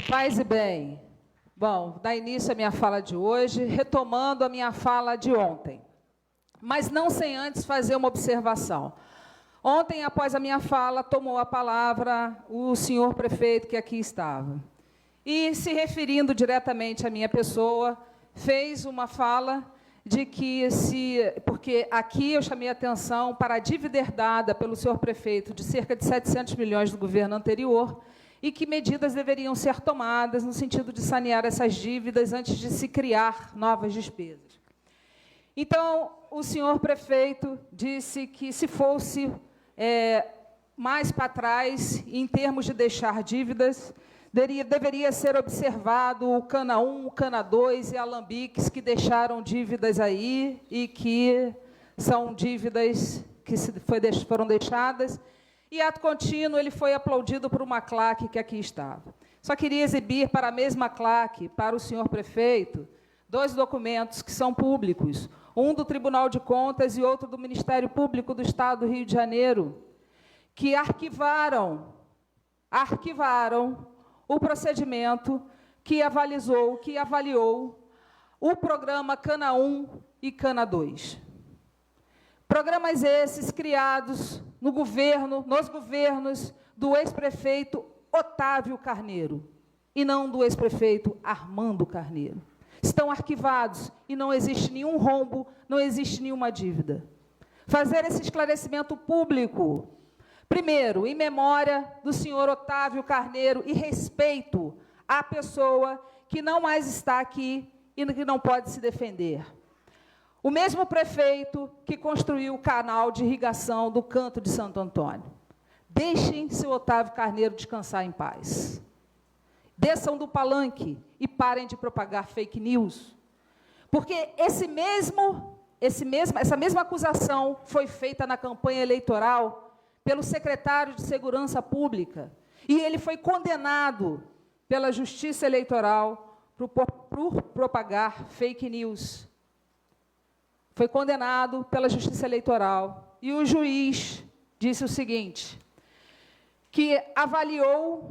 Paz e bem. Bom, dá início à minha fala de hoje, retomando a minha fala de ontem. Mas não sem antes fazer uma observação. Ontem, após a minha fala, tomou a palavra o senhor prefeito que aqui estava. E, se referindo diretamente à minha pessoa, fez uma fala de que, porque aqui eu chamei a atenção para a dívida herdada pelo senhor prefeito de cerca de 700 milhões do governo anterior, e que medidas deveriam ser tomadas no sentido de sanear essas dívidas antes de se criar novas despesas. Então, o senhor prefeito disse que, se fosse mais para trás, em termos de deixar dívidas, deveria ser observado o Cana 1, o Cana 2 e a Alambiques, que deixaram dívidas aí e que são dívidas que foram deixadas. E, ato contínuo, ele foi aplaudido por uma claque que aqui estava. Só queria exibir para a mesma claque, para o senhor prefeito, dois documentos que são públicos, um do Tribunal de Contas e outro do Ministério Público do Estado do Rio de Janeiro, que arquivaram o procedimento que avaliou o programa Cana 1 e Cana 2. Programas esses criados nos governos do ex-prefeito Otávio Carneiro, e não do ex-prefeito Armando Carneiro. Estão arquivados e não existe nenhum rombo, não existe nenhuma dívida. Fazer esse esclarecimento público, primeiro, em memória do senhor Otávio Carneiro e respeito à pessoa que não mais está aqui e que não pode se defender. O mesmo prefeito que construiu o canal de irrigação do Canto de Santo Antônio. Deixem seu Otávio Carneiro descansar em paz. Desçam do palanque e parem de propagar fake news. Porque essa mesma acusação foi feita na campanha eleitoral pelo secretário de Segurança Pública. E ele foi condenado pela Justiça Eleitoral por propagar fake news. Foi condenado pela Justiça Eleitoral. E o juiz disse o seguinte, que avaliou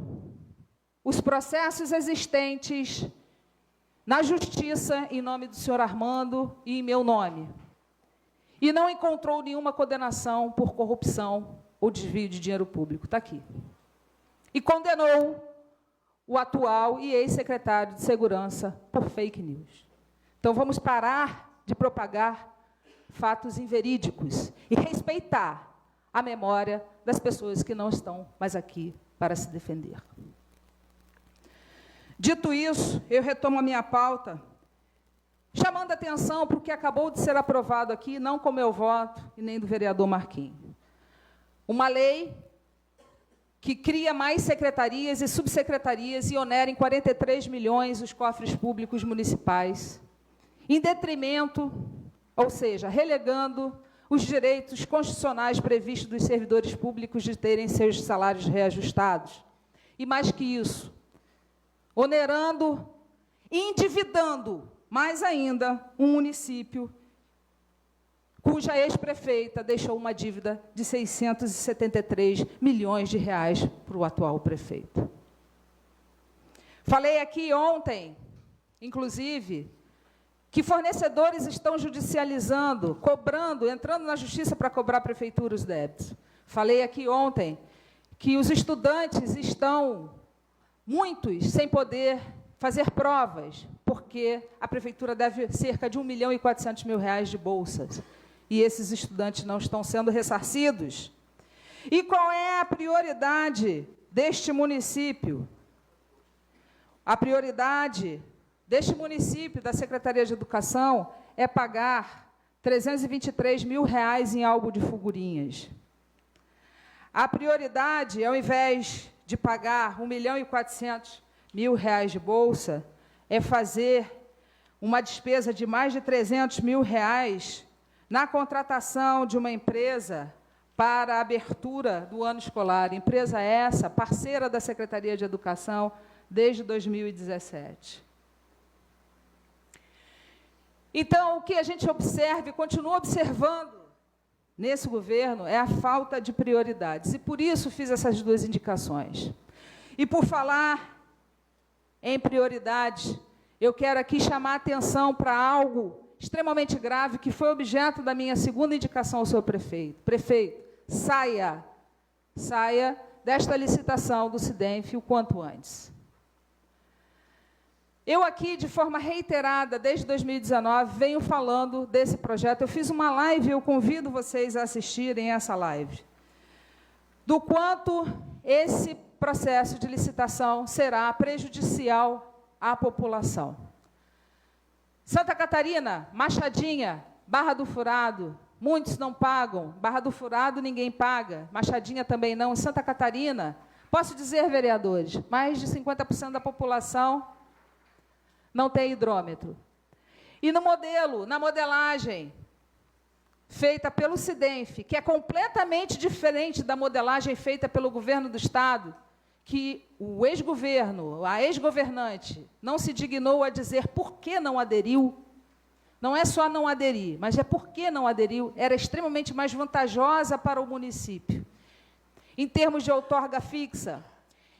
os processos existentes na Justiça, em nome do senhor Armando e em meu nome, e não encontrou nenhuma condenação por corrupção ou desvio de dinheiro público. Está aqui. E condenou o atual e ex-secretário de Segurança por fake news. Então, vamos parar de propagar fatos inverídicos e respeitar a memória das pessoas que não estão mais aqui para se defender. Dito isso, eu retomo a minha pauta, chamando a atenção para o que acabou de ser aprovado aqui, não com meu voto e nem do vereador Marquinhos. Uma lei que cria mais secretarias e subsecretarias e onera em 43 milhões os cofres públicos municipais, em detrimento, ou seja, relegando os direitos constitucionais previstos dos servidores públicos de terem seus salários reajustados. E mais que isso, onerando e endividando mais ainda um município cuja ex-prefeita deixou uma dívida de 673 milhões de reais para o atual prefeito. Falei aqui ontem, inclusive, que fornecedores estão judicializando, cobrando, entrando na justiça para cobrar a prefeitura os débitos. Falei aqui ontem que os estudantes estão, muitos, sem poder fazer provas, porque a prefeitura deve cerca de R$ 1.400.000 de bolsas, e esses estudantes não estão sendo ressarcidos. E qual é a prioridade deste município? A prioridade deste município, da Secretaria de Educação, é pagar R$ 323 mil em álbum de figurinhas. A prioridade, ao invés de pagar R$ 1.400.000 de bolsa, é fazer uma despesa de mais de R$ 300 mil na contratação de uma empresa para a abertura do ano escolar. Empresa essa, parceira da Secretaria de Educação desde 2017. Então, o que a gente observa e continua observando nesse governo é a falta de prioridades. E por isso fiz essas duas indicações. E por falar em prioridade, eu quero aqui chamar a atenção para algo extremamente grave que foi objeto da minha segunda indicação ao seu prefeito. Prefeito, saia desta licitação do SIDENF o quanto antes. Eu aqui, de forma reiterada, desde 2019, venho falando desse projeto. Eu fiz uma live, eu convido vocês a assistirem essa live, do quanto esse processo de licitação será prejudicial à população. Santa Catarina, Machadinha, Barra do Furado, muitos não pagam, Barra do Furado ninguém paga, Machadinha também não. Em Santa Catarina, posso dizer, vereadores, mais de 50% da população não tem hidrômetro. E no modelo, na modelagem feita pelo SIDENF, que é completamente diferente da modelagem feita pelo governo do Estado, que o ex-governo, a ex-governante, não se dignou a dizer por que não aderiu. Não é só não aderir, mas é por que não aderiu. Era extremamente mais vantajosa para o município. Em termos de outorga fixa,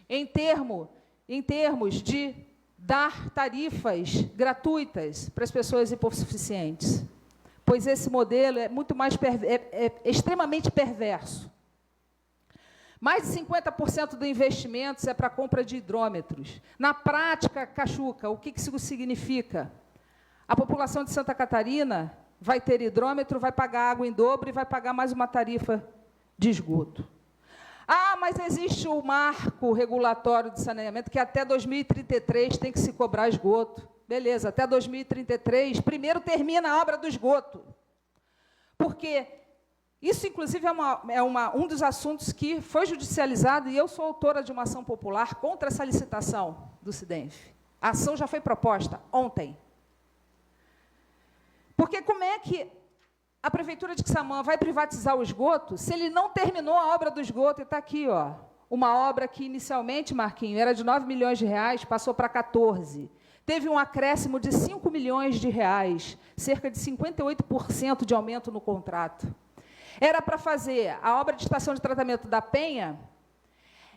em termos de dar tarifas gratuitas para as pessoas hipossuficientes. Pois esse modelo é muito mais extremamente perverso. Mais de 50% do investimento é para a compra de hidrômetros. Na prática, Cachuca, o que isso significa? A população de Santa Catarina vai ter hidrômetro, vai pagar água em dobro e vai pagar mais uma tarifa de esgoto. Ah, mas existe o marco regulatório de saneamento, que até 2033 tem que se cobrar esgoto. Beleza, até 2033, primeiro termina a obra do esgoto. Porque isso, inclusive, é um dos assuntos que foi judicializado, e eu sou autora de uma ação popular contra essa licitação do SIDENF. A ação já foi proposta ontem. Porque como é que a Prefeitura de Quissamã vai privatizar o esgoto se ele não terminou a obra do esgoto? E está aqui, ó, uma obra que inicialmente, Marquinho, era de 9 milhões de reais, passou para 14. Teve um acréscimo de 5 milhões de reais, cerca de 58% de aumento no contrato. Era para fazer a obra de estação de tratamento da Penha,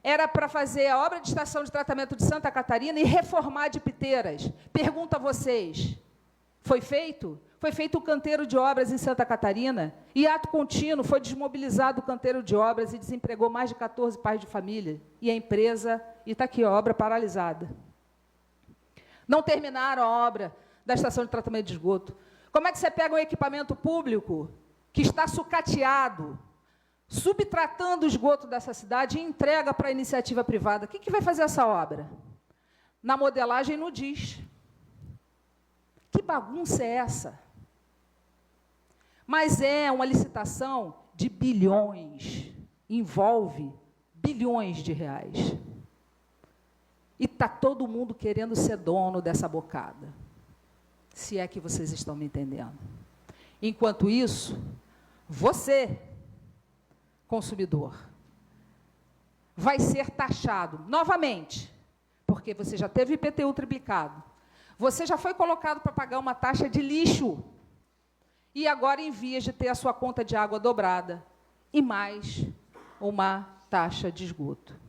era para fazer a obra de estação de tratamento de Santa Catarina e reformar de Piteiras. Pergunto a vocês, foi feito? Foi feito o canteiro de obras em Santa Catarina, e ato contínuo foi desmobilizado o canteiro de obras e desempregou mais de 14 pais de família. E a empresa, e está aqui, a obra paralisada. Não terminaram a obra da estação de tratamento de esgoto. Como é que você pega um equipamento público que está sucateado, subtratando o esgoto dessa cidade e entrega para a iniciativa privada? Quem que vai fazer essa obra? Na modelagem não diz. Que bagunça é essa? Mas é uma licitação de bilhões, envolve bilhões de reais. E está todo mundo querendo ser dono dessa bocada, se é que vocês estão me entendendo. Enquanto isso, você, consumidor, vai ser taxado novamente, porque você já teve IPTU triplicado, você já foi colocado para pagar uma taxa de lixo, e agora em vias de ter a sua conta de água dobrada, e mais uma taxa de esgoto.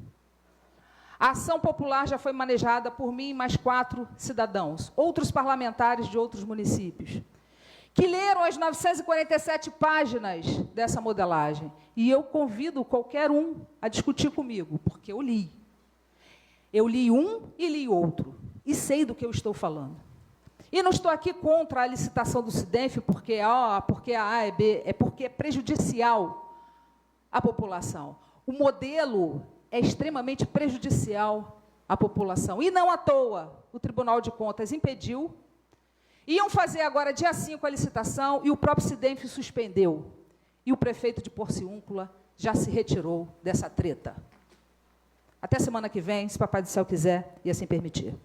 A ação popular já foi manejada por mim e mais 4 cidadãos, outros parlamentares de outros municípios, que leram as 947 páginas dessa modelagem. E eu convido qualquer um a discutir comigo, porque eu li. Eu li um e li outro, e sei do que eu estou falando. E não estou aqui contra a licitação do SIDENF, porque a A é B, é porque é prejudicial à população. O modelo é extremamente prejudicial à população. E não à toa, o Tribunal de Contas impediu. Iam fazer agora, dia 5, a licitação, e o próprio SIDENF suspendeu. E o prefeito de Porciúncula já se retirou dessa treta. Até semana que vem, se Papai do Céu quiser e assim permitir.